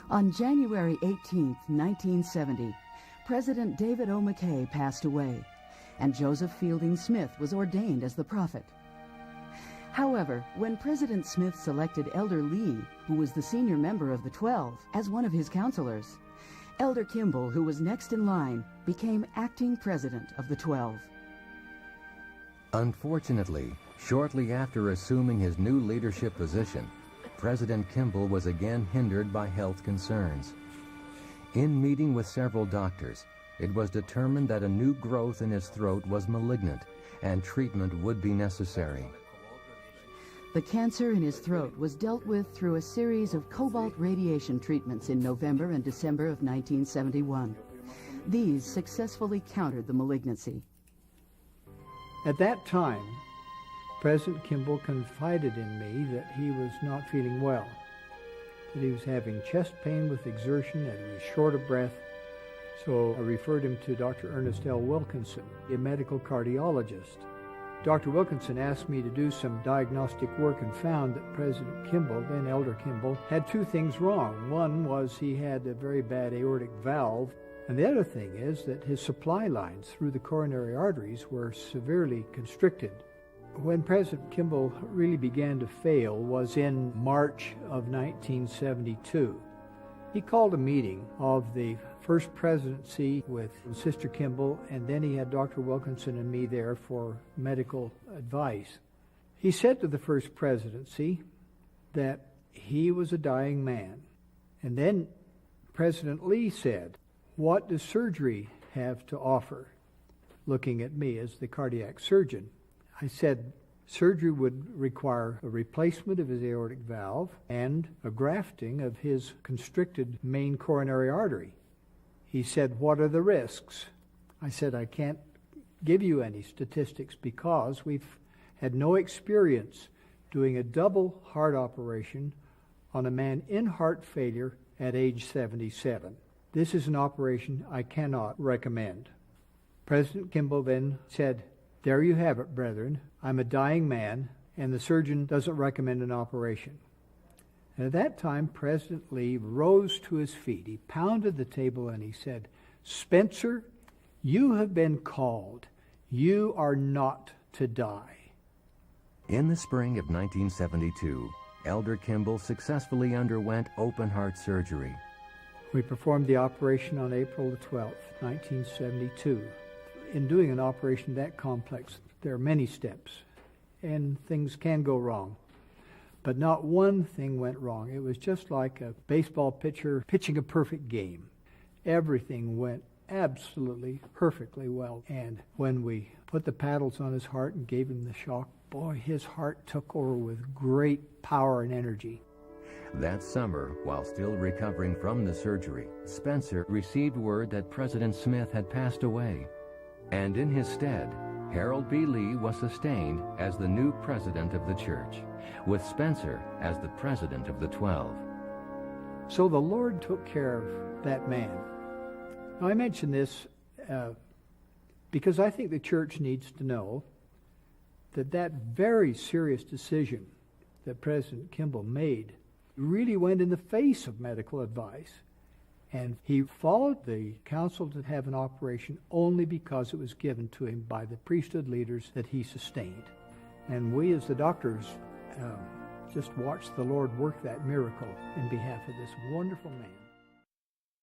On January 18, 1970, President David O. McKay passed away, and Joseph Fielding Smith was ordained as the prophet. However, when President Smith selected Elder Lee, who was the senior member of the 12, as one of his counselors, Elder Kimball, who was next in line, became acting president of the 12. Unfortunately, shortly after assuming his new leadership position, President Kimball was again hindered by health concerns. In meeting with several doctors, it was determined that a new growth in his throat was malignant and treatment would be necessary. The cancer in his throat was dealt with through a series of cobalt radiation treatments in November and December of 1971. These successfully countered the malignancy. At that time, President Kimball confided in me that he was not feeling well, that he was having chest pain with exertion and he was short of breath. So I referred him to Dr. Ernest L. Wilkinson, a medical cardiologist. Dr. Wilkinson asked me to do some diagnostic work and found that President Kimball, then Elder Kimball, had two things wrong. One was he had a very bad aortic valve, and the other thing is that his supply lines through the coronary arteries were severely constricted. When President Kimball really began to fail was in March of 1972. He called a meeting of the First Presidency with Sister Kimball, and then he had Dr. Wilkinson and me there for medical advice. He said to the First Presidency that he was a dying man. And then President Lee said, "What does surgery have to offer?" Looking at me as the cardiac surgeon. I said, surgery would require a replacement of his aortic valve and a grafting of his constricted main coronary artery. He said, "What are the risks?" I said, "I can't give you any statistics because we've had no experience doing a double heart operation on a man in heart failure at age 77. This is an operation I cannot recommend." President Kimball then said, "There you have it, brethren. I'm a dying man, and the surgeon doesn't recommend an operation." And at that time, President Lee rose to his feet. He pounded the table and he said, "Spencer, you have been called. You are not to die." In the spring of 1972, Elder Kimball successfully underwent open-heart surgery. We performed the operation on April the 12th, 1972. In doing an operation that complex, there are many steps, and things can go wrong. But not one thing went wrong. It was just like a baseball pitcher pitching a perfect game. Everything went absolutely perfectly well. And when we put the paddles on his heart and gave him the shock, boy, his heart took over with great power and energy. That summer, while still recovering from the surgery, Spencer received word that President Smith had passed away. And in his stead, Harold B. Lee was sustained as the new president of the church, with Spencer as the president of the 12. So the Lord took care of that man. Now I mention this because I think the church needs to know that that very serious decision that President Kimball made really went in the face of medical advice. And he followed the counsel to have an operation only because it was given to him by the priesthood leaders that he sustained. And we as the doctors just watched the Lord work that miracle in behalf of this wonderful man.